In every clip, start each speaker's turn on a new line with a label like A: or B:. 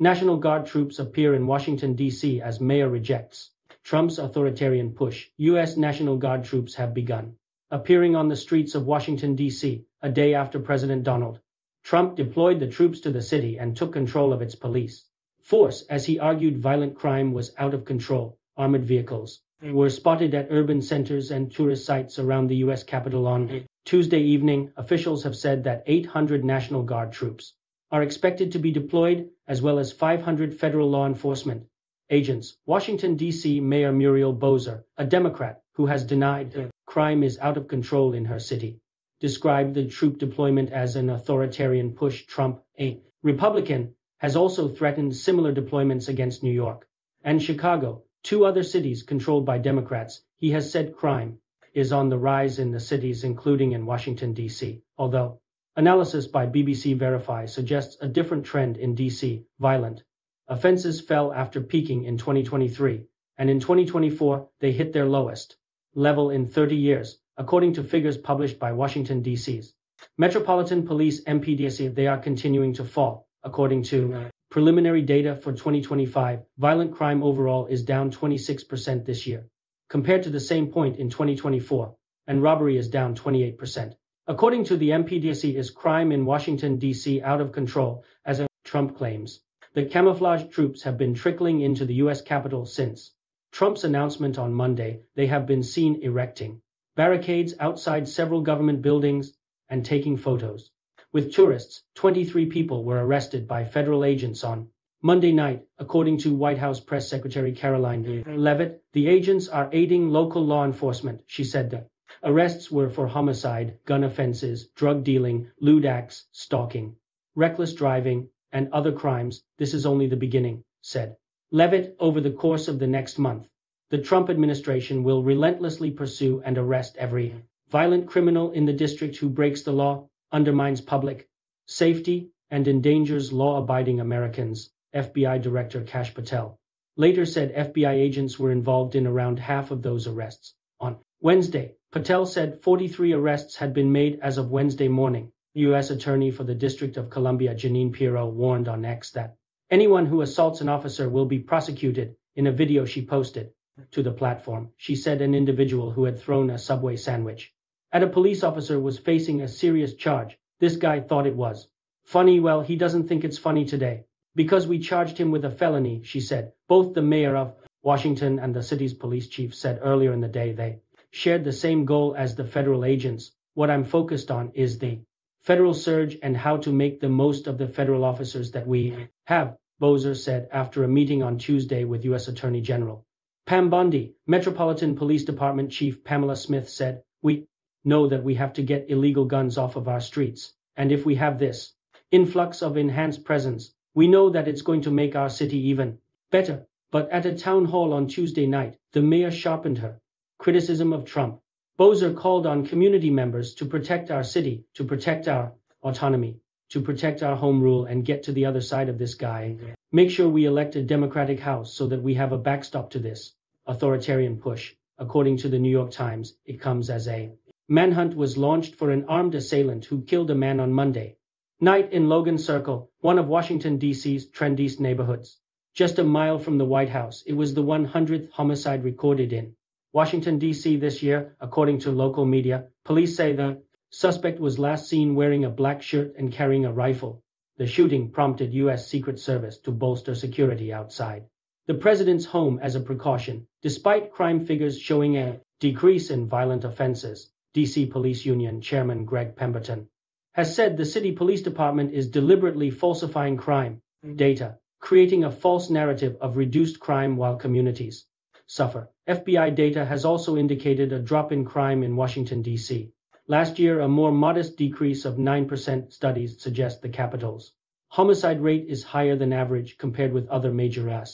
A: National Guard troops appear in Washington, D.C. as mayor rejects Trump's authoritarian push. U.S. National Guard troops have begun appearing on the streets of Washington, D.C., a day after President Donald Trump deployed the troops to the city and took control of its police force as he argued violent crime was out of control. Armored vehicles were spotted at urban centers and tourist sites around the U.S. Capitol on Tuesday evening. Officials have said that 800 National Guard troops are expected to be deployed, as well as 500 federal law enforcement agents. Washington, D.C. Mayor Muriel Bowser, a Democrat who has denied crime is out of control in her city, described the troop deployment as an authoritarian push. Trump, a Republican, has also threatened similar deployments against New York and Chicago, two other cities controlled by Democrats. He has said crime is on the rise in the cities, including in Washington, D.C., although analysis by BBC Verify suggests a different trend in D.C. Violent offenses fell after peaking in 2023, and in 2024 they hit their lowest level in 30 years, according to figures published by Washington, D.C.'s Metropolitan Police MPD. They are continuing to fall. According to preliminary data for 2025, violent crime overall is down 26% this year, compared to the same point in 2024, and robbery is down 28%. According to the MPD, is crime in Washington, D.C. out of control, as Trump claims. The camouflage troops have been trickling into the U.S. Capitol since Trump's announcement on Monday. They have been seen erecting barricades outside several government buildings and taking photos with tourists. 23 people were arrested by federal agents on Monday night, according to White House Press Secretary Caroline Leavitt. The agents are aiding local law enforcement, she said. The arrests were for homicide, gun offenses, drug dealing, lewd acts, stalking, reckless driving, and other crimes. This is only the beginning, said Leavitt. Over the course of the next month, the Trump administration will relentlessly pursue and arrest every violent criminal in the district who breaks the law, undermines public safety, and endangers law-abiding Americans, FBI Director Kash Patel later said. FBI agents were involved in around half of those arrests. On Wednesday, Patel said 43 arrests had been made as of Wednesday morning. U.S. Attorney for the District of Columbia Jeanine Pirro warned on X that anyone who assaults an officer will be prosecuted. In a video she posted to the platform, she said an individual who had thrown a Subway sandwich at a police officer was facing a serious charge. This guy thought it was funny. Well, he doesn't think it's funny today, because we charged him with a felony, she said. Both the mayor of Washington and the city's police chief said earlier in the day they shared the same goal as the federal agents. What I'm focused on is the federal surge and how to make the most of the federal officers that we have, Bowser said after a meeting on Tuesday with U.S. Attorney General Pam Bondi. Metropolitan Police Department Chief Pamela Smith said, "We know that we have to get illegal guns off of our streets, and if we have this influx of enhanced presence, we know that it's going to make our city even better." But at a town hall on Tuesday night, the mayor sharpened her criticism of Trump. Bowser called on community members to protect our city, to protect our autonomy, to protect our home rule, and get to the other side of this guy. Make sure we elect a Democratic House so that we have a backstop to this authoritarian push. According to the New York Times, it comes as a manhunt was launched for an armed assailant who killed a man on Monday night in Logan Circle, one of Washington, D.C.'s trendiest neighborhoods, just a mile from the White House. It was the 100th homicide recorded in Washington, D.C. this year, according to local media. Police say the suspect was last seen wearing a black shirt and carrying a rifle. The shooting prompted U.S. Secret Service to bolster security outside the president's home as a precaution. Despite crime figures showing a decrease in violent offenses, D.C. Police Union Chairman Greg Pemberton has said the city police department is deliberately falsifying crime data, creating a false narrative of reduced crime while communities suffer. FBI data has also indicated a drop in crime in Washington, D.C. Last year, a more modest decrease of 9%. Studies suggest the capital's homicide rate is higher than average compared with other major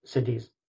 A: cities.